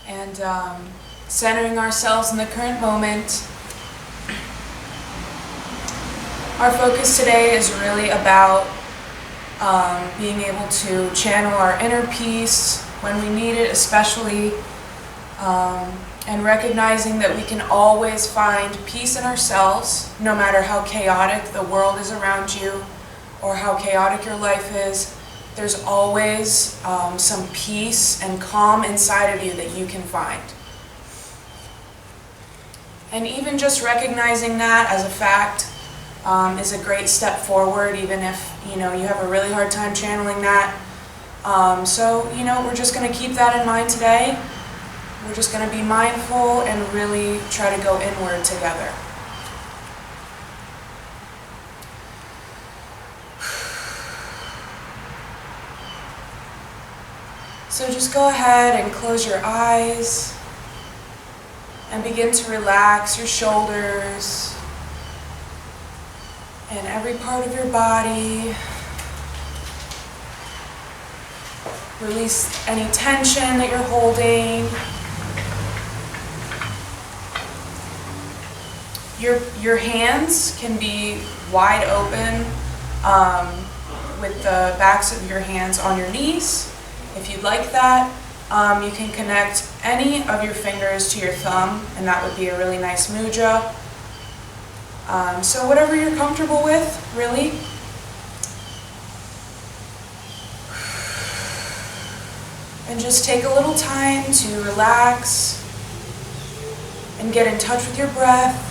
and centering ourselves in the current moment. Our focus today is really about being able to channel our inner peace when we need it, especially, and recognizing that we can always find peace in ourselves, no matter how chaotic the world is around you or how chaotic your life is. There's always some peace and calm inside of you that you can find. And even just recognizing that as a fact is a great step forward, even if you have a really hard time channeling that. So we're just going to keep that in mind today. We're just going to be mindful and really try to go inward together. So just go ahead and close your eyes and begin to relax your shoulders and every part of your body. Release any tension that you're holding. Your hands can be wide open with the backs of your hands on your knees. If you'd like that, you can connect any of your fingers to your thumb, and that would be a really nice mudra. So whatever you're comfortable with, really. And just take a little time to relax and get in touch with your breath.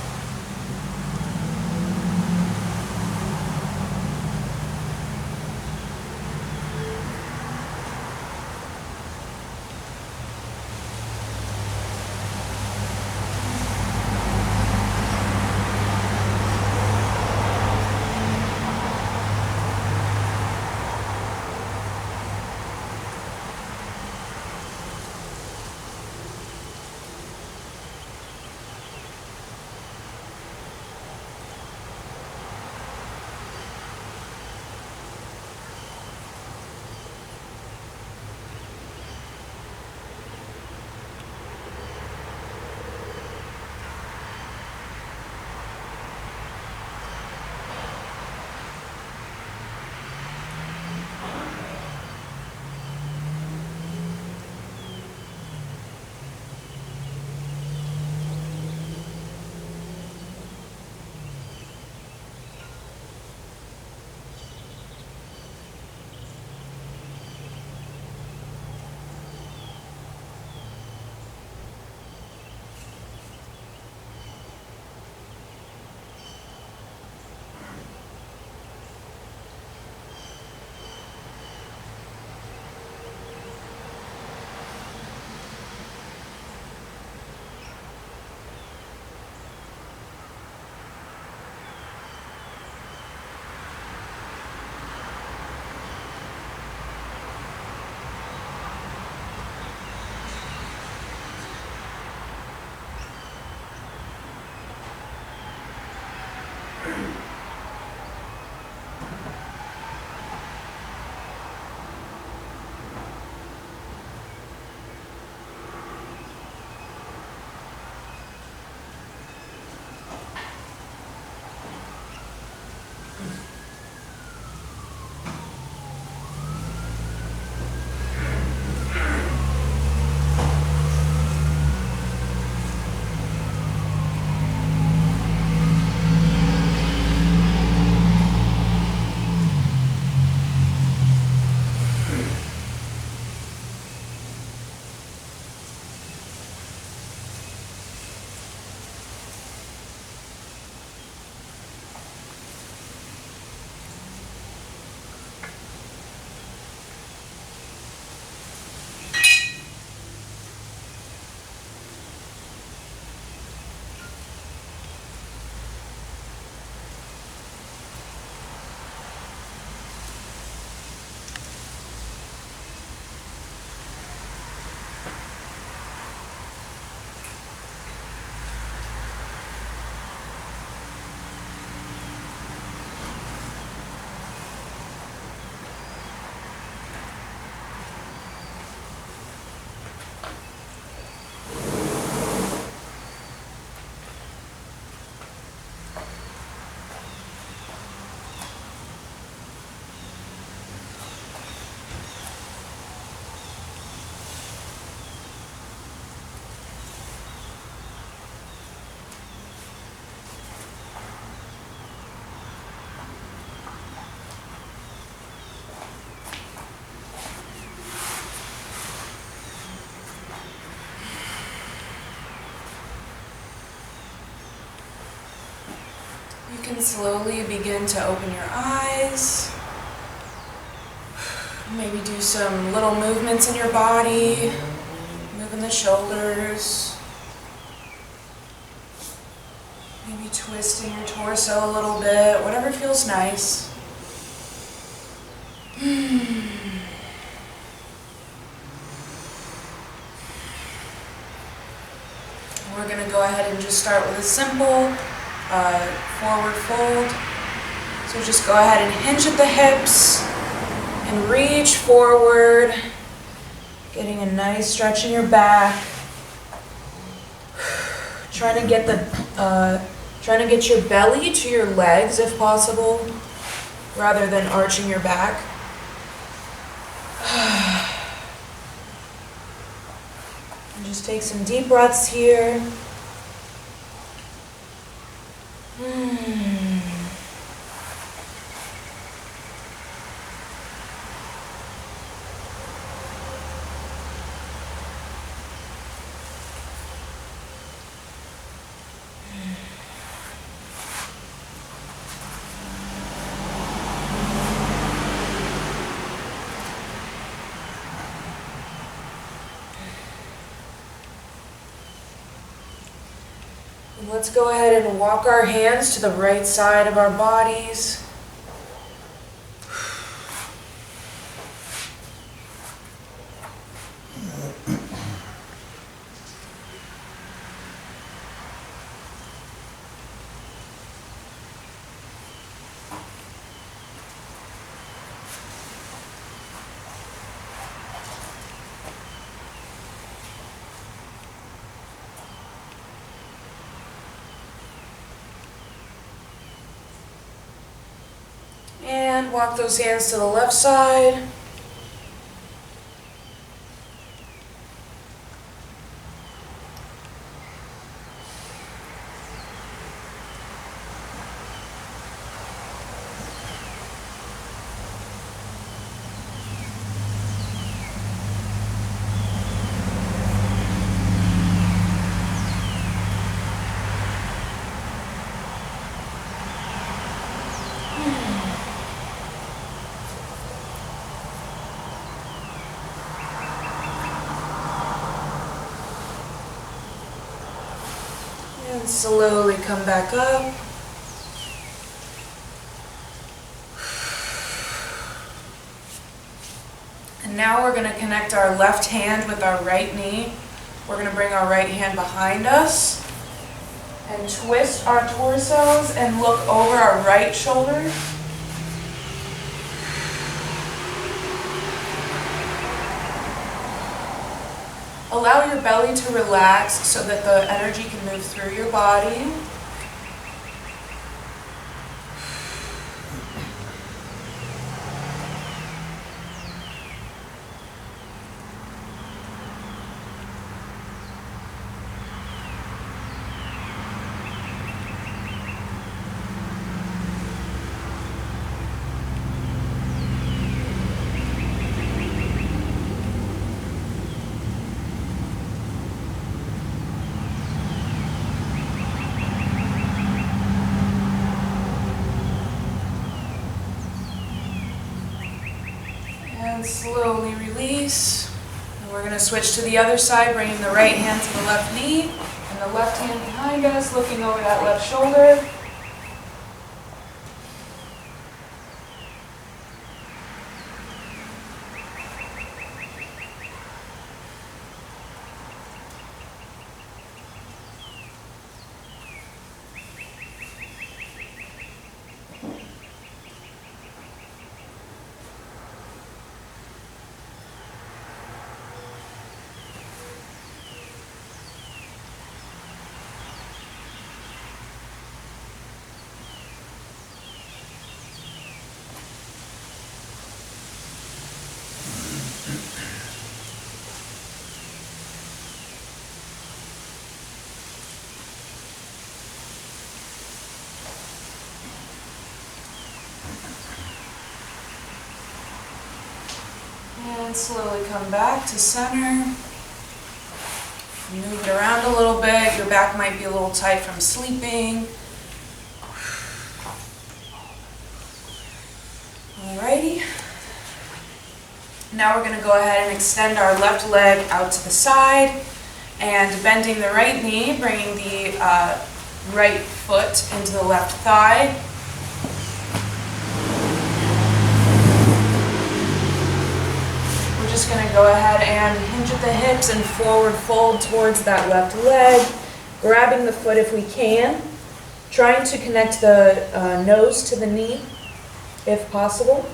can slowly begin to open your eyes. Maybe do some little movements in your body, moving the shoulders. Maybe twisting your torso a little bit, whatever feels nice. We're going to go ahead and just start with a simple forward fold. So just go ahead and hinge at the hips and reach forward, getting a nice stretch in your back. Trying to get your belly to your legs if possible, rather than arching your back. And just take some deep breaths here. Let's go ahead and walk our hands to the right side of our bodies. And walk those hands to the left side. And slowly come back up. And now we're going to connect our left hand with our right knee. We're going to bring our right hand behind us and twist our torsos and look over our right shoulder. Allow your belly to relax so that the energy can move through your body. And slowly release. And we're going to switch to the other side, bringing the right hand to the left knee and the left hand behind us, looking over that left shoulder. And slowly come back to center. Move it around a little bit. Your back might be a little tight from sleeping. Alrighty. Now we're going to go ahead and extend our left leg out to the side and bending the right knee, bringing the right foot into the left thigh. We're just going to go ahead and hinge at the hips and forward fold towards that left leg, grabbing the foot if we can, trying to connect the nose to the knee if possible.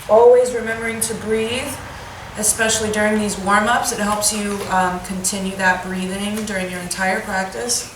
Always remembering to breathe, especially during these warm-ups. It helps you continue that breathing during your entire practice.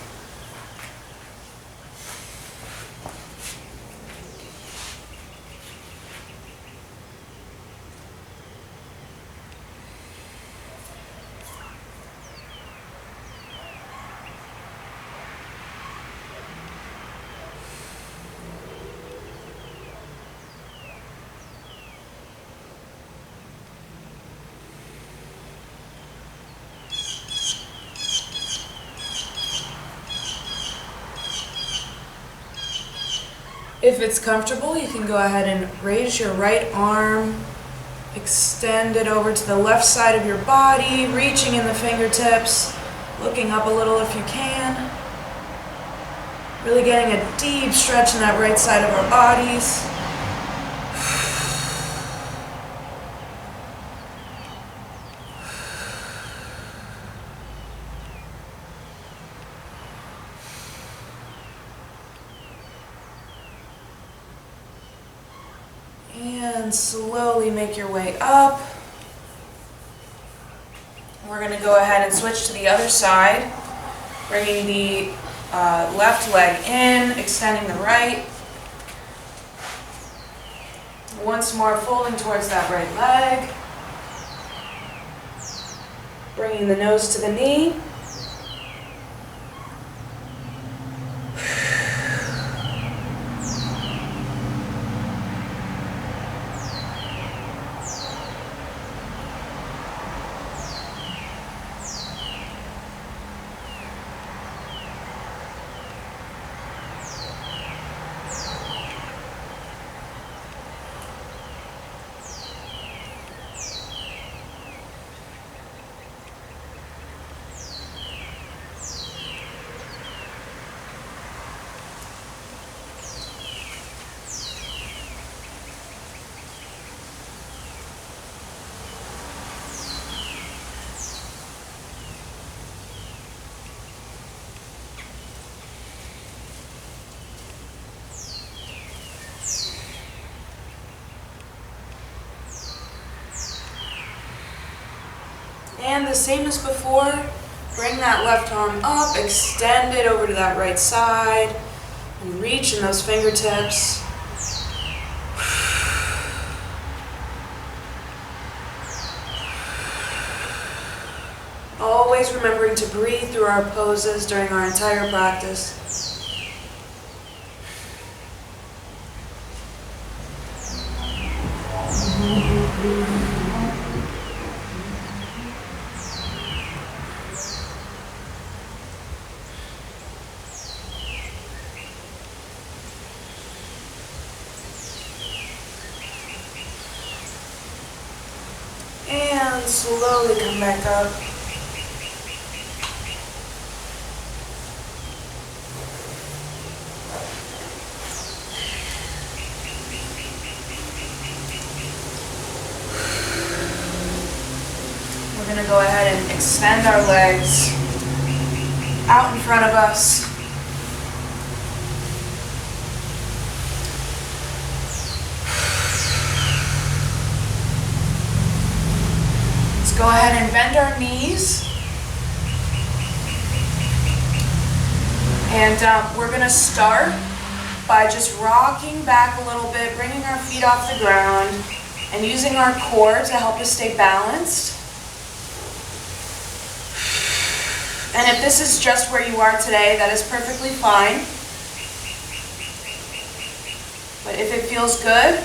If it's comfortable, you can go ahead and raise your right arm, extend it over to the left side of your body, reaching in the fingertips, looking up a little if you can. Really getting a deep stretch in that right side of our bodies. And slowly make your way up. We're going to go ahead and switch to the other side, bringing the left leg in, extending the right. Once more, folding towards that right leg. Bringing the nose to the knee. And the same as before, bring that left arm up, extend it over to that right side, and reach in those fingertips. Always remembering to breathe through our poses during our entire practice. And slowly come back up. We're going to go ahead and extend our legs out in front of us. Go ahead and bend our knees. And we're going to start by just rocking back a little bit, bringing our feet off the ground, and using our core to help us stay balanced. And if this is just where you are today, that is perfectly fine. But if it feels good,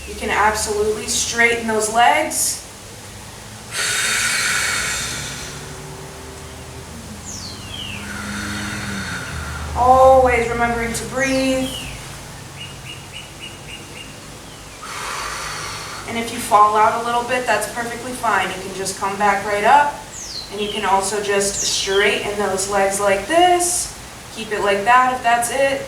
you can absolutely straighten those legs. All always remembering to breathe. And if you fall out a little bit, that's perfectly fine. You can just come back right up, and you can also just straighten those legs like this. Keep it like that if that's it.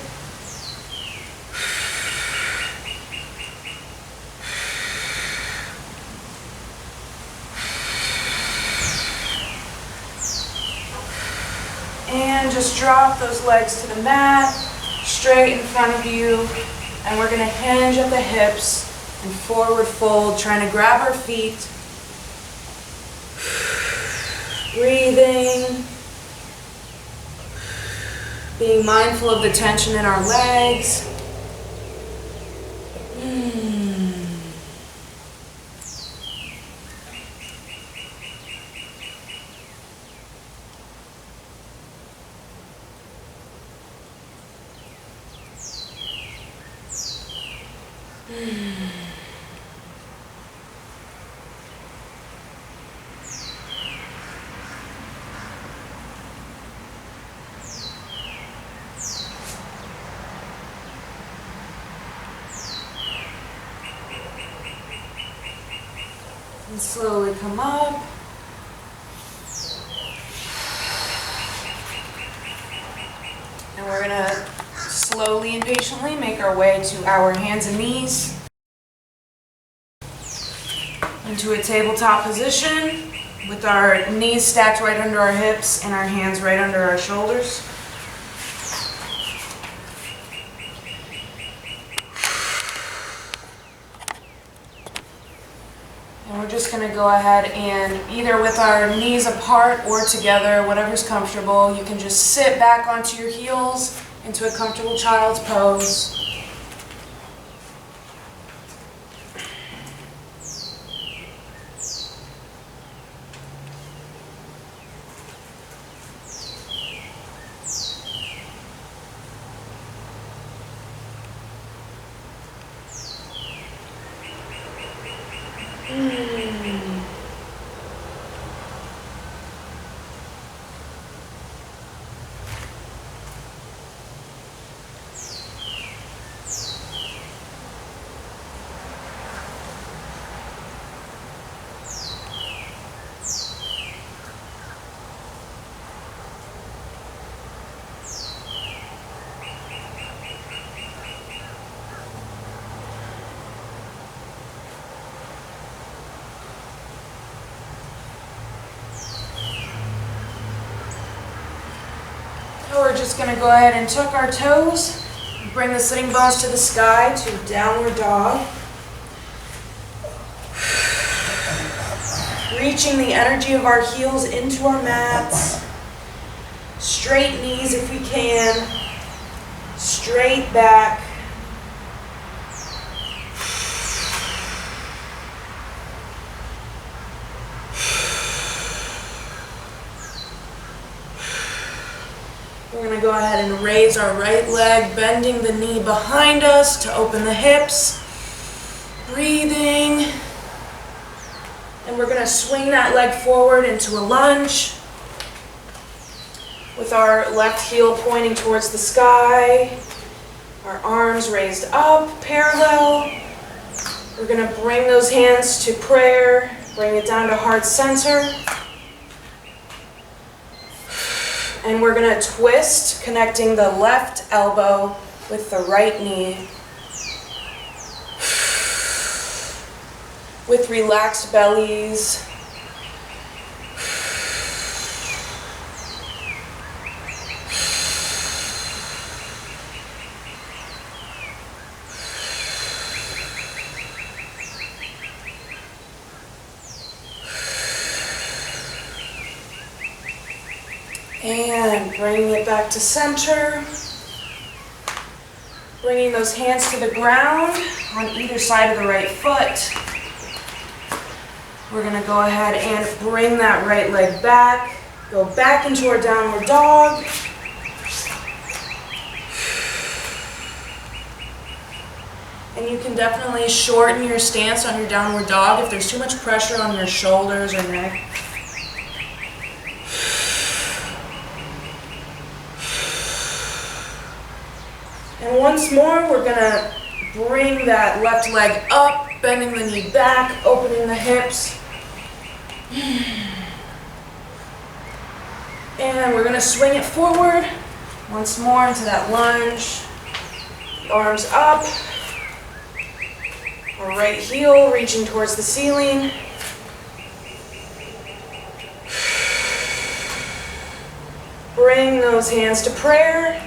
And just drop those legs to the mat, straight in front of you. And we're going to hinge at the hips and forward fold, trying to grab our feet. Breathing. Being mindful of the tension in our legs. And slowly come up. And we're going to slowly and patiently make our way to our hands and knees. Into a tabletop position with our knees stacked right under our hips and our hands right under our shoulders. And we're just going to go ahead and either with our knees apart or together, whatever's comfortable, you can just sit back onto your heels into a comfortable child's pose. We're just going to go ahead and tuck our toes, bring the sitting bones to the sky to downward dog. Reaching the energy of our heels into our mats. Straight knees if we can. Straight back. We're going to go ahead and raise our right leg, bending the knee behind us to open the hips. Breathing. And we're going to swing that leg forward into a lunge with our left heel pointing towards the sky. Our arms raised up, parallel. We're going to bring those hands to prayer. Bring it down to heart center. And we're going to twist, connecting the left elbow with the right knee. With relaxed bellies. And bringing it back to center. Bringing those hands to the ground on either side of the right foot. We're going to go ahead and bring that right leg back. Go back into our downward dog. And you can definitely shorten your stance on your downward dog if there's too much pressure on your shoulders or neck. And once more, we're gonna bring that left leg up, bending the knee back, opening the hips. And we're gonna swing it forward. Once more into that lunge. The arms up. Our right heel reaching towards the ceiling. Bring those hands to prayer.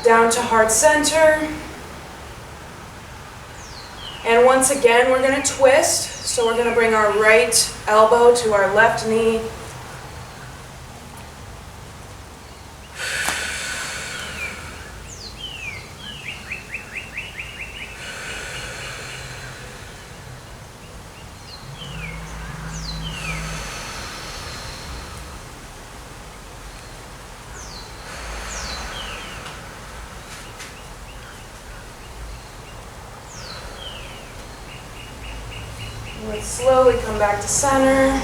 Down to heart center. And once again, we're going to twist. So we're going to bring our right elbow to our left knee. Let's slowly come back to center.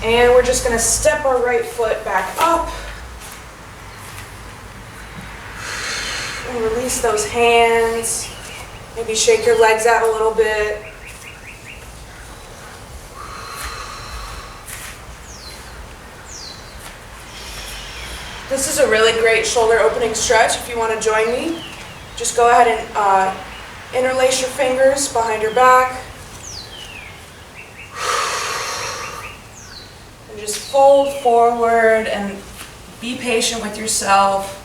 And we're just going to step our right foot back up. And release those hands. Maybe shake your legs out a little bit. This is a really great shoulder opening stretch. If you want to join me, just go ahead and interlace your fingers behind your back. Just fold forward and be patient with yourself.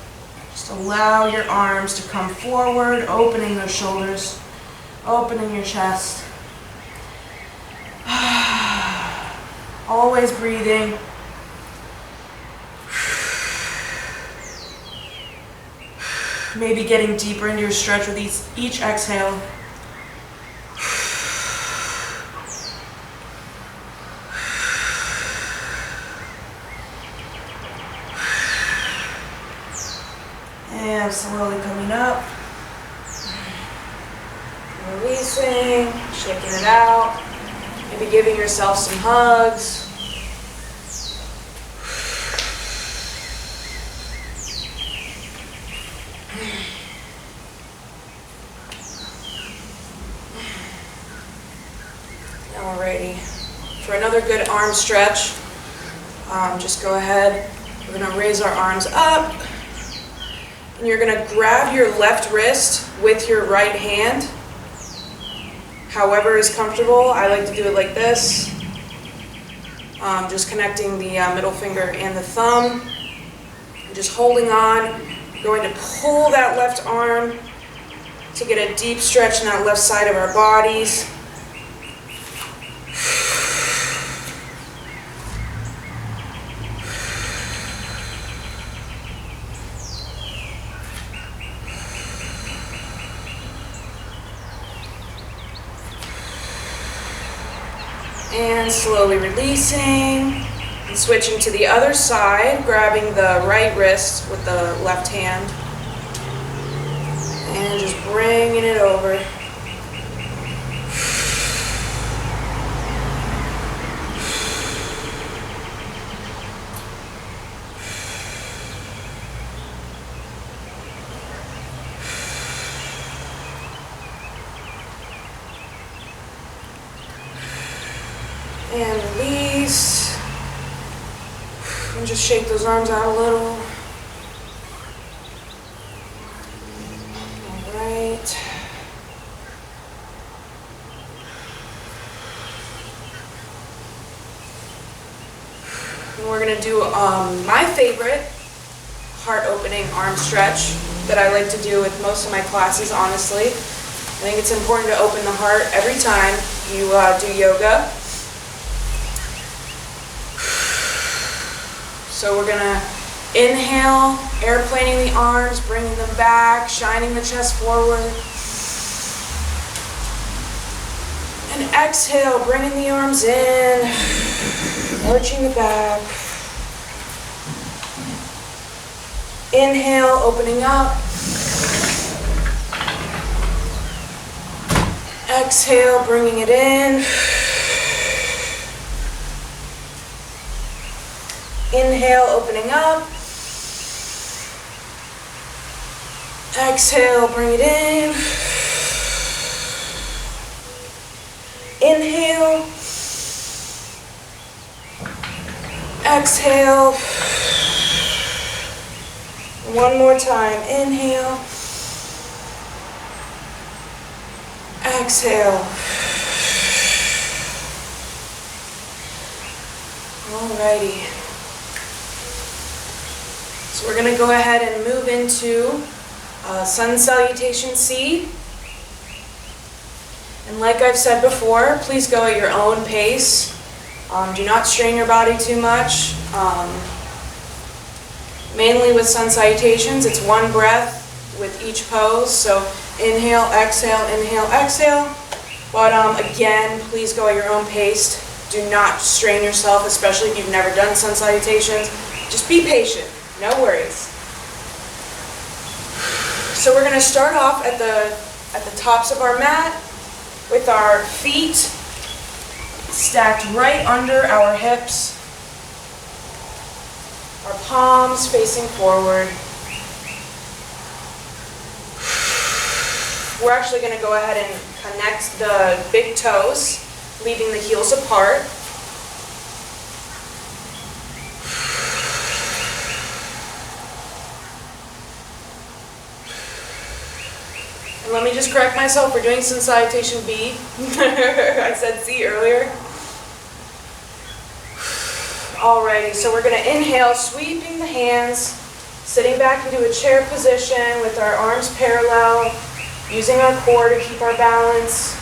Just allow your arms to come forward, opening those shoulders, opening your chest. Always breathing. Maybe getting deeper into your stretch with each exhale. And slowly coming up, releasing, shaking it out, maybe giving yourself some hugs. Alrighty, for another good arm stretch, just go ahead, we're going to raise our arms up. And you're going to grab your left wrist with your right hand, however is comfortable. I like to do it like this, just connecting the middle finger and the thumb, and just holding on. You're going to pull that left arm to get a deep stretch in that left side of our bodies. And slowly releasing and switching to the other side, grabbing the right wrist with the left hand and just bringing it over. And release. And just shake those arms out a little. All right. And we're going to do my favorite heart opening arm stretch that I like to do with most of my classes, honestly. I think it's important to open the heart every time you do yoga. So we're gonna inhale, airplaning the arms, bringing them back, shining the chest forward. And exhale, bringing the arms in, arching the back. Inhale, opening up. Exhale, bringing it in. Inhale, opening up. Exhale, bring it in. Inhale. Exhale. One more time. Inhale. Exhale. Alrighty. So we're going to go ahead and move into Sun Salutation C. And like I've said before, please go at your own pace. Do not strain your body too much. Mainly with Sun Salutations, it's one breath with each pose. So inhale, exhale, inhale, exhale. But again, please go at your own pace. Do not strain yourself, especially if you've never done Sun Salutations. Just be patient, no worries. So we're going to start off at the tops of our mat with our feet stacked right under our hips. Our palms facing forward. We're actually going to go ahead and connect the big toes, leaving the heels apart. And let me just correct myself, we're doing Sun Salutation B. I said C earlier. Alrighty, so we're going to inhale, sweeping the hands, sitting back into a chair position with our arms parallel, using our core to keep our balance.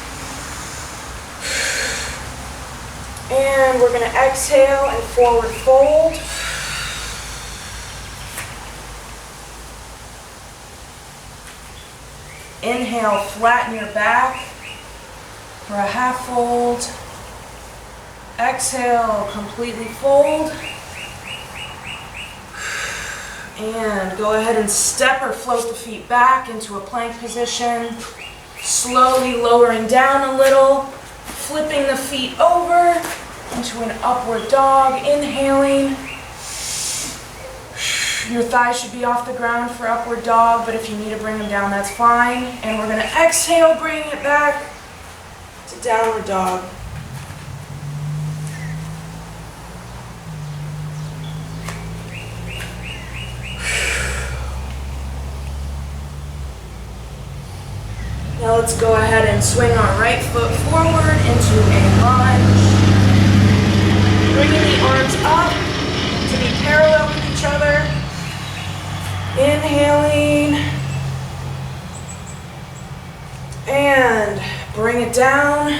And we're going to exhale and forward fold. Inhale, flatten your back for a half fold. Exhale, completely fold. And go ahead and step or float the feet back into a plank position. Slowly lowering down a little, flipping the feet over into an upward dog. Inhaling. Your thighs should be off the ground for upward dog, but if you need to bring them down, that's fine. And we're going to exhale, bring it back to downward dog. Now let's go ahead and swing our right foot forward into a lunge. Bringing the arms up to be parallel with each other. Inhaling. And bring it down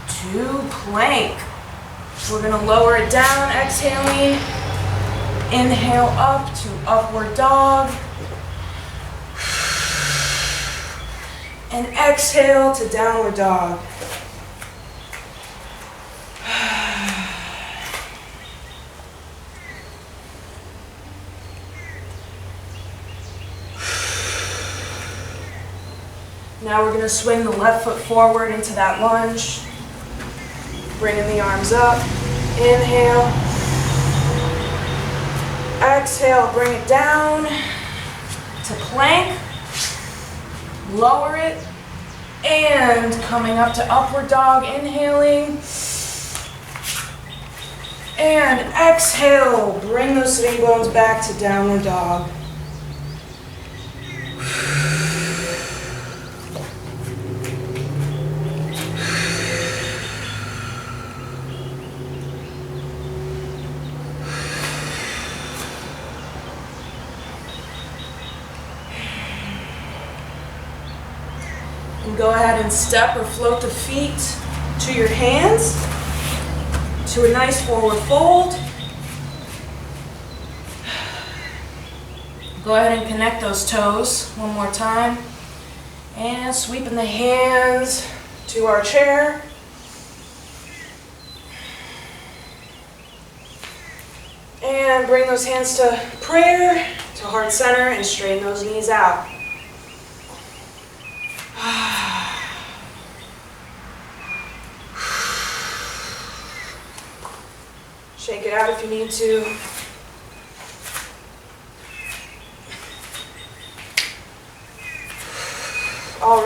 to plank. We're going to lower it down, exhaling. Inhale up to upward dog. And exhale to downward dog. Now we're going to swing the left foot forward into that lunge. Bringing the arms up. Inhale. Exhale, bring it down to plank. Lower it, and coming up to upward dog, inhaling, and exhale, bring those sitting bones back to downward dog. And go ahead and step or float the feet to your hands, to a nice forward fold. Go ahead and connect those toes one more time. And sweeping the hands to our chair. And bring those hands to prayer, to heart center, and straighten those knees out. Shake it out if you need to.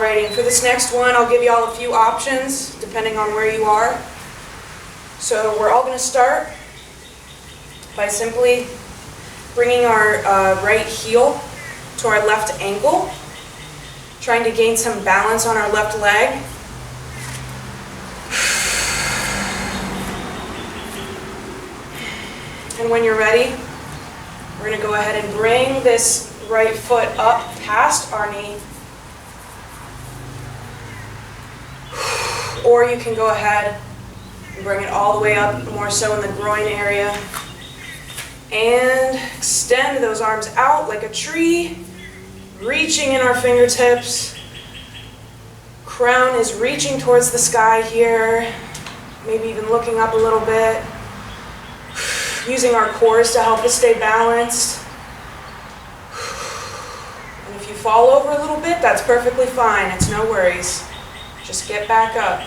Alrighty, and for this next one, I'll give you all a few options depending on where you are. So we're all going to start by simply bringing our right heel to our left ankle, trying to gain some balance on our left leg. And when you're ready, we're going to go ahead and bring this right foot up past our knee. Or you can go ahead and bring it all the way up, more so in the groin area. And extend those arms out like a tree, reaching in our fingertips. Crown is reaching towards the sky here, maybe even looking up a little bit. Using our cores to help us stay balanced. And if you fall over a little bit, that's perfectly fine. It's no worries. Just get back up.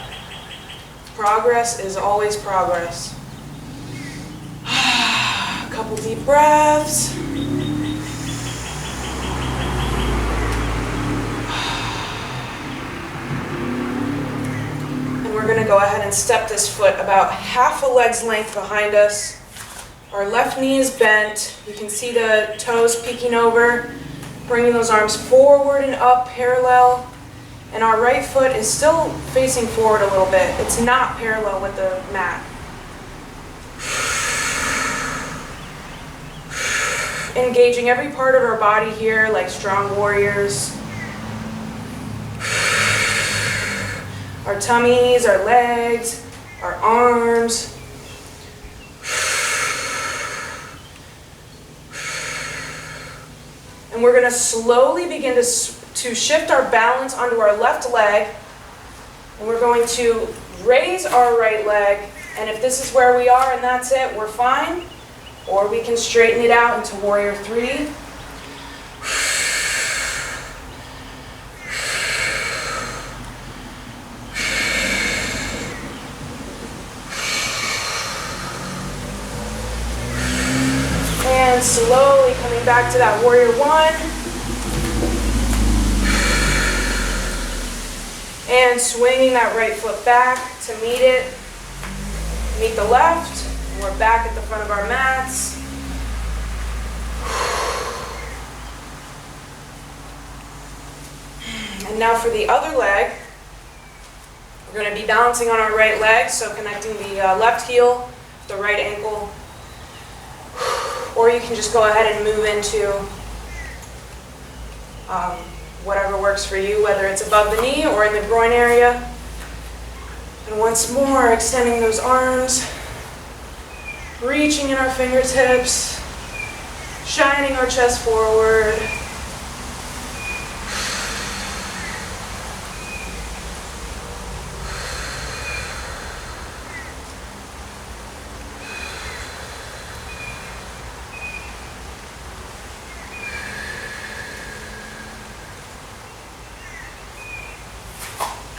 Progress is always progress. A couple deep breaths. And we're going to go ahead and step this foot about half a leg's length behind us. Our left knee is bent. You can see the toes peeking over, bringing those arms forward and up parallel. And our right foot is still facing forward a little bit. It's not parallel with the mat. Engaging every part of our body here like strong warriors. Our tummies, our legs, our arms. And we're going to slowly begin to shift our balance onto our left leg. And we're going to raise our right leg. And if this is where we are and that's it, we're fine. Or we can straighten it out into Warrior 3. And slowly coming back to that Warrior 1. And swinging that right foot back to meet it. Meet the left. And we're back at the front of our mats. And now for the other leg. We're going to be balancing on our right leg, so connecting the left heel, the right ankle. Or you can just go ahead and move into whatever works for you, whether it's above the knee or in the groin area. And once more, extending those arms, reaching in our fingertips, shining our chest forward.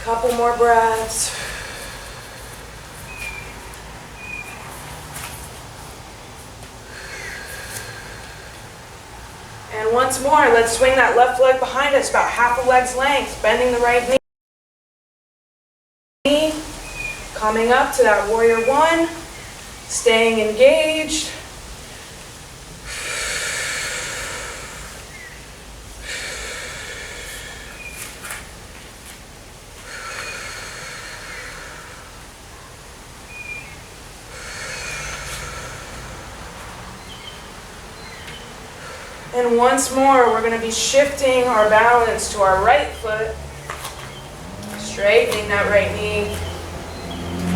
Couple more breaths. And once more, let's swing that left leg behind us, about half a leg's length, bending the right knee. Coming up to that Warrior 1, staying engaged. And once more, we're going to be shifting our balance to our right foot, straightening that right knee.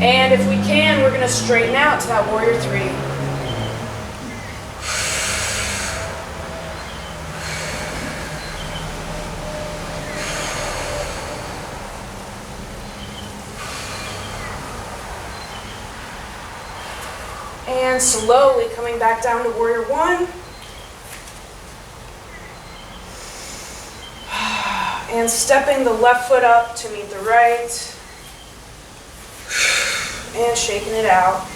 And if we can, we're going to straighten out to that Warrior 3. And slowly coming back down to Warrior 1. And stepping the left foot up to meet the right. And shaking it out.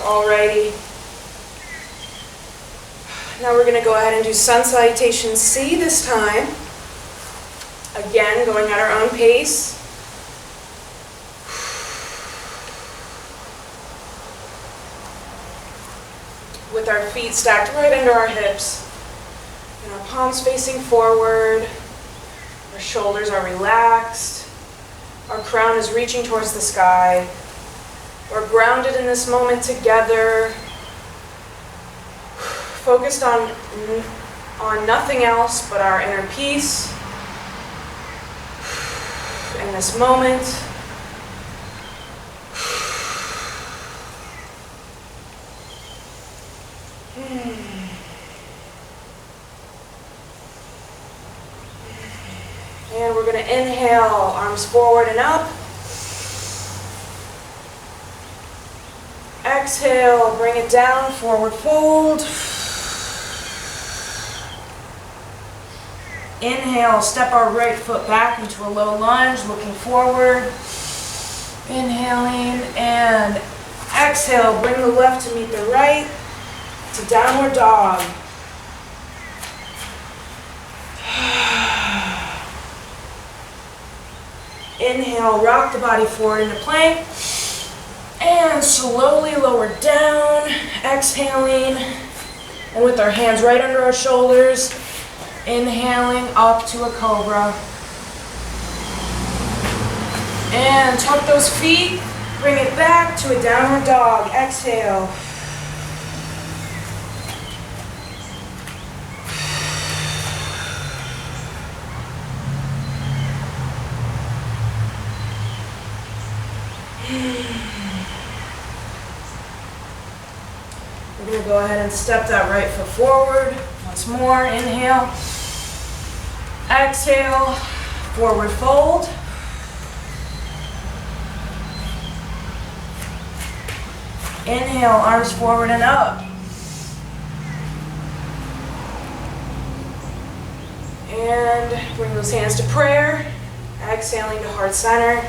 Alrighty. Now we're going to go ahead and do Sun Salutation C this time. Again, going at our own pace. With our feet stacked right under our hips. And our palms facing forward. Our shoulders are relaxed. Our crown is reaching towards the sky. We're grounded in this moment together. Focused on nothing else but our inner peace in this moment. And we're going to inhale, arms forward and up. Exhale, bring it down, forward fold. Inhale, step our right foot back into a low lunge, looking forward. Inhaling and exhale, bring the left to meet the right to downward dog. Inhale, rock the body forward into plank. And slowly lower down, exhaling. And with our hands right under our shoulders, inhaling up to a cobra. And tuck those feet, bring it back to a downward dog. Exhale. We're going to go ahead and step that right foot forward. Once more, inhale. Exhale, forward fold. Inhale, arms forward and up. And bring those hands to prayer. Exhaling to heart center.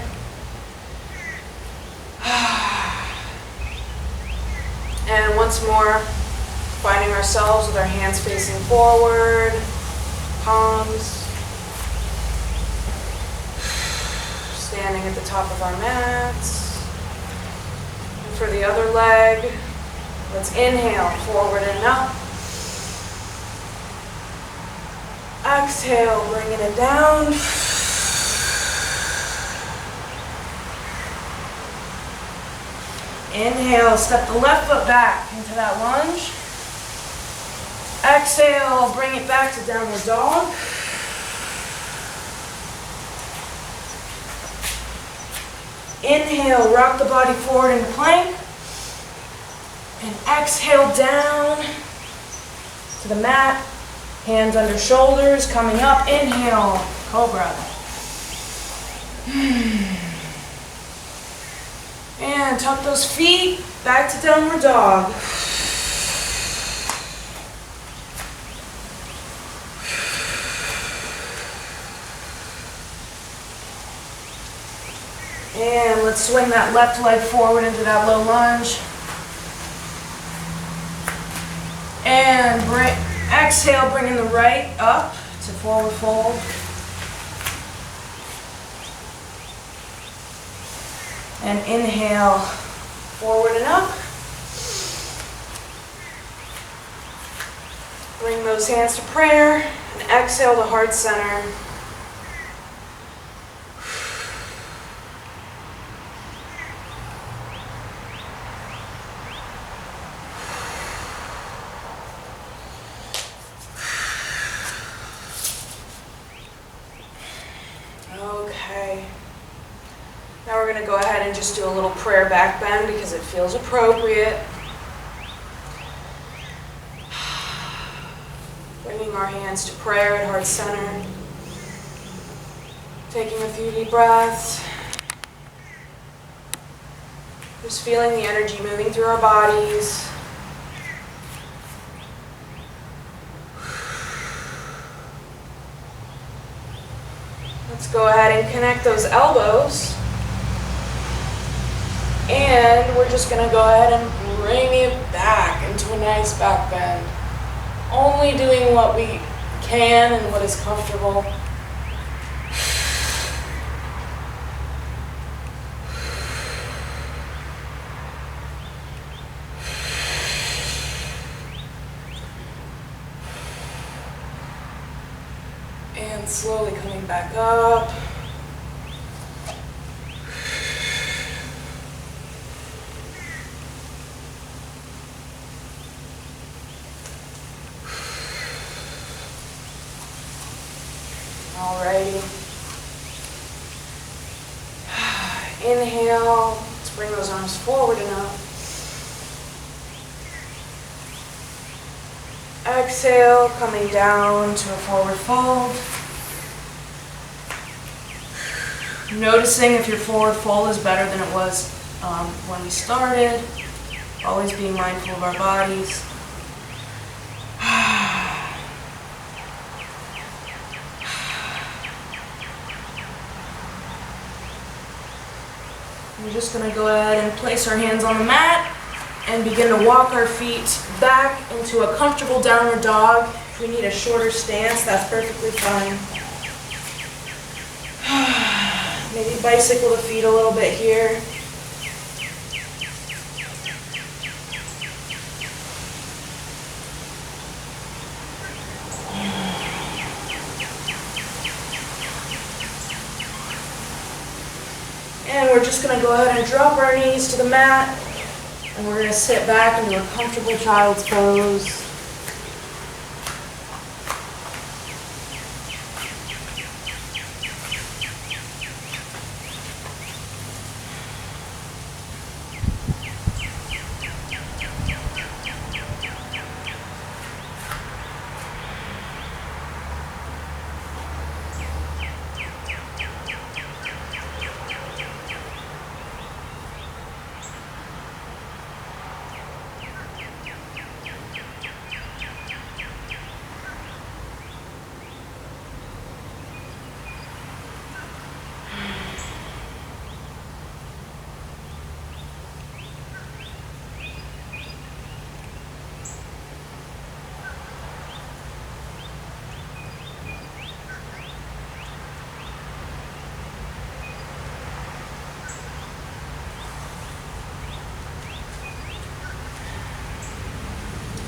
And once more, finding ourselves with our hands facing forward, palms. Standing at the top of our mats. And for the other leg, let's inhale, forward and up. Exhale, bringing it down. Inhale, step the left foot back into that lunge. Exhale, bring it back to downward dog. Inhale, rock the body forward into plank. And exhale down to the mat. Hands under shoulders, coming up. Inhale, cobra. And tuck those feet back to downward dog. And let's swing that left leg forward into that low lunge. And exhale, bringing the right up to forward fold. And inhale, forward and up. Bring those hands to prayer and exhale to heart center. Okay. Now we're going to go ahead and just do a little prayer back bend because it feels appropriate. Bringing our hands to prayer at heart center. Taking a few deep breaths. Just feeling the energy moving through our bodies. Let's go ahead and connect those elbows. And we're just going to go ahead and bring it back into a nice back bend. Only doing what we can and what is comfortable. And slowly coming back up. Alrighty. Inhale. Let's bring those arms forward and up. Exhale, coming down to a forward fold. Noticing if your forward fold is better than it was when we started. Always being mindful of our bodies. We're just going to go ahead and place our hands on the mat and begin to walk our feet back into a comfortable downward dog. If we need a shorter stance, that's perfectly fine. Maybe bicycle the feet a little bit here. And we're just going to go ahead and drop our knees to the mat, and we're going to sit back into a comfortable child's pose.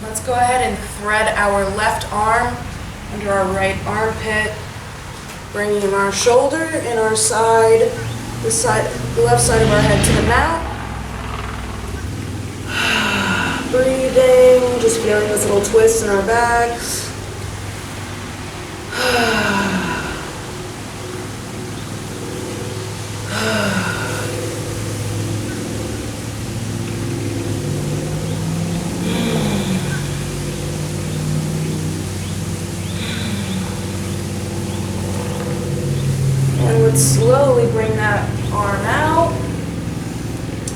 Let's go ahead and thread our left arm under our right armpit, bringing our shoulder and our side, the left side of our head to the mat. Breathing, just feeling this little twist in our backs. Slowly bring that arm out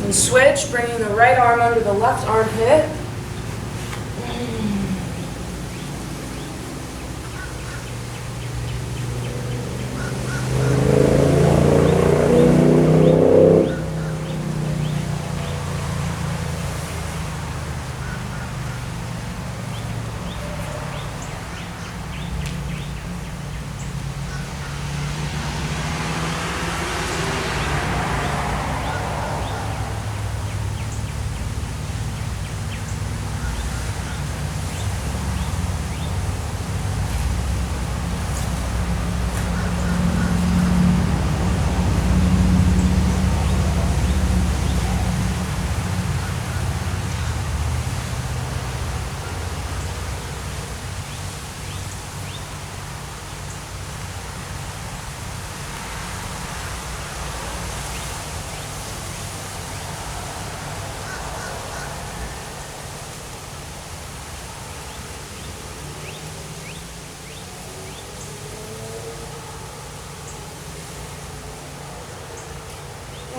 and switch, bringing the right arm under the left armpit.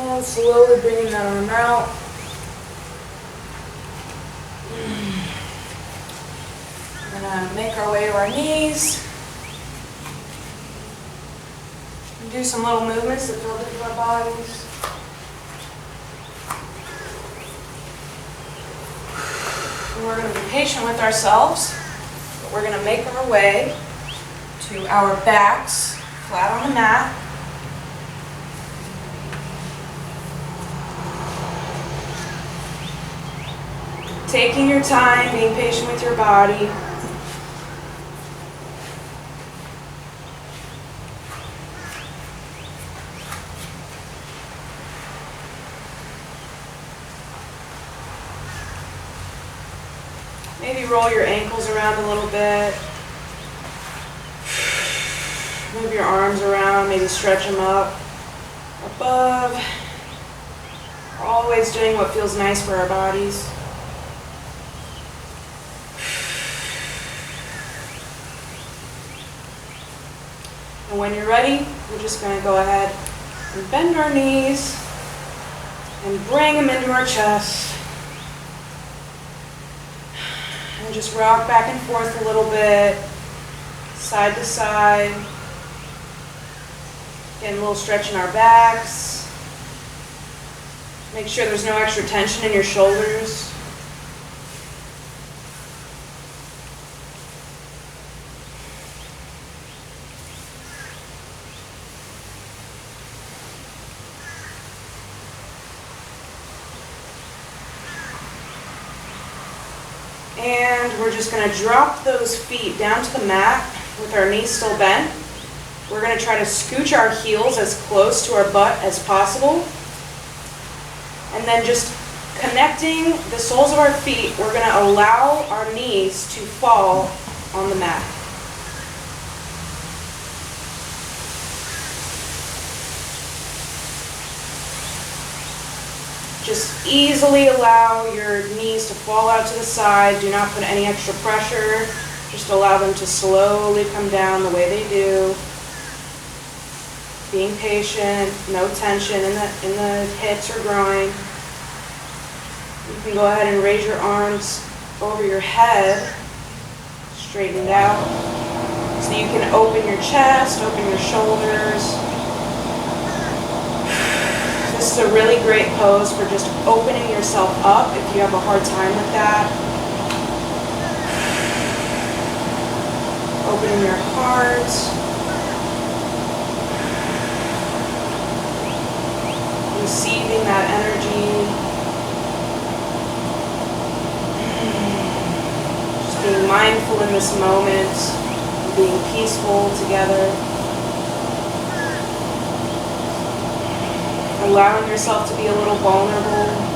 And slowly bringing that arm out. We're going to make our way to our knees. And do some little movements that feel good to our bodies. And we're going to be patient with ourselves, but we're going to make our way to our backs, flat on the mat. Taking your time, being patient with your body. Maybe roll your ankles around a little bit. Move your arms around, maybe stretch them up, above. We're always doing what feels nice for our bodies. And when you're ready, we're just going to go ahead and bend our knees and bring them into our chest. And just rock back and forth a little bit, side to side. Getting a little stretch in our backs. Make sure there's no extra tension in your shoulders. And we're just going to drop those feet down to the mat with our knees still bent. We're going to try to scooch our heels as close to our butt as possible. And then just connecting the soles of our feet, we're going to allow our knees to fall on the mat. Just easily allow your knees to fall out to the side. Do not put any extra pressure. Just allow them to slowly come down the way they do. Being patient, no tension in the hips or groin. You can go ahead and raise your arms over your head, straightened out. So you can open your chest, open your shoulders. This is a really great pose for just opening yourself up if you have a hard time with that. Opening your heart. Receiving that energy. Just being mindful in this moment. Being peaceful together. Allowing yourself to be a little vulnerable.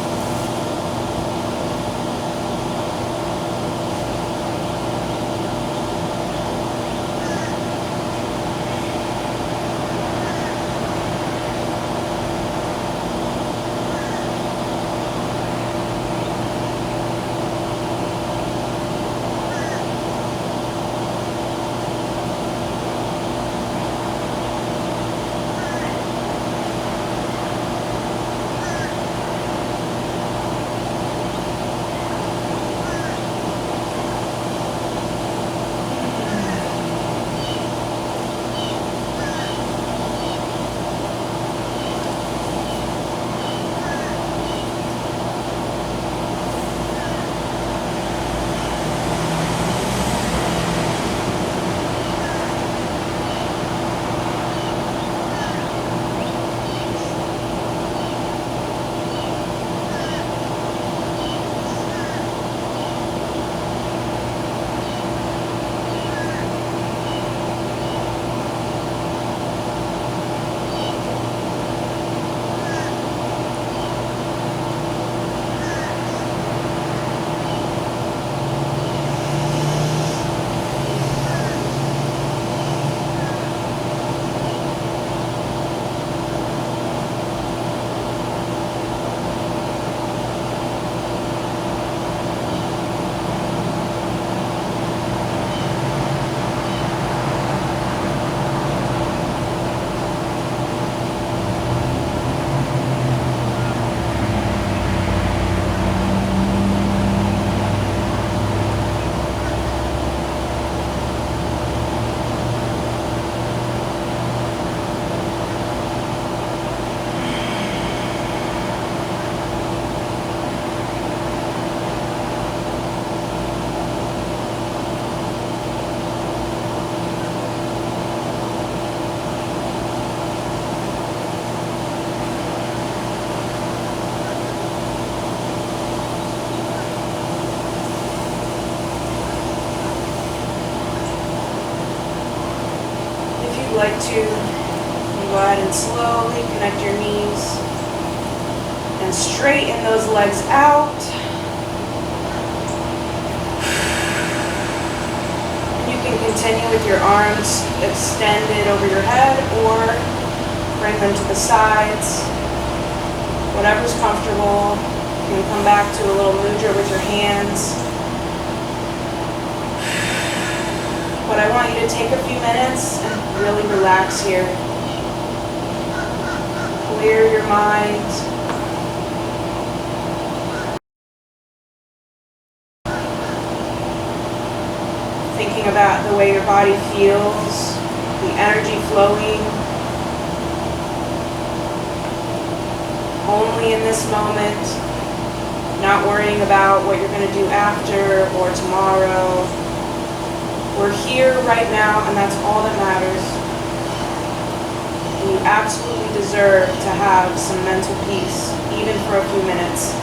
like to, you go ahead and slowly connect your knees and straighten those legs out. You can continue with your arms extended over your head or bring them to the sides. Whatever's comfortable. You can come back to a little mudra with your hands. But I want you to take a few minutes and really relax here. Clear your mind. Thinking about the way your body feels, the energy flowing. Only in this moment, not worrying about what you're going to do after or tomorrow. We're here right now, and that's all that matters. And you absolutely deserve to have some mental peace, even for a few minutes.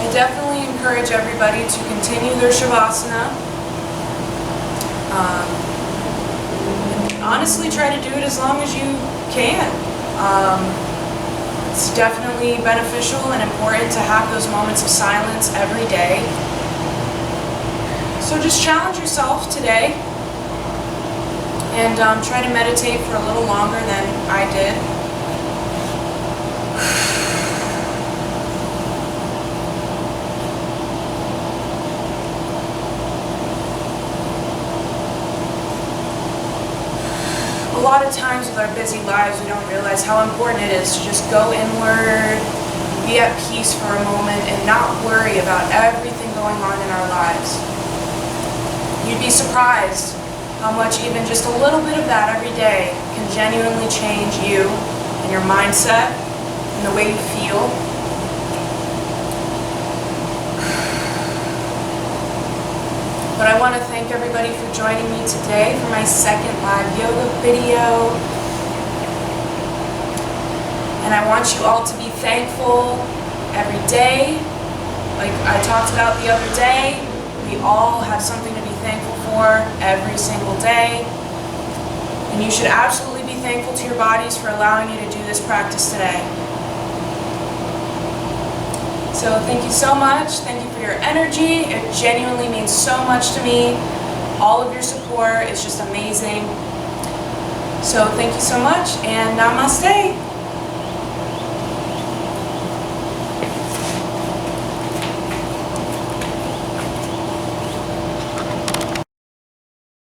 Definitely encourage everybody to continue their Shavasana. And honestly, try to do it as long as you can. It's definitely beneficial and important to have those moments of silence every day. So just challenge yourself today and try to meditate for a little longer than I did. A lot of times with our busy lives, we don't realize how important it is to just go inward, be at peace for a moment, and not worry about everything going on in our lives. You'd be surprised how much even just a little bit of that every day can genuinely change you and your mindset and the way you feel. But I want to thank everybody for joining me today for my second live yoga video. And I want you all to be thankful every day. Like I talked about the other day, we all have something to be thankful for every single day. And you should absolutely be thankful to your bodies for allowing you to do this practice today. So thank you so much. Thank you for your energy. It genuinely means so much to me. All of your support is just amazing. So thank you so much and namaste.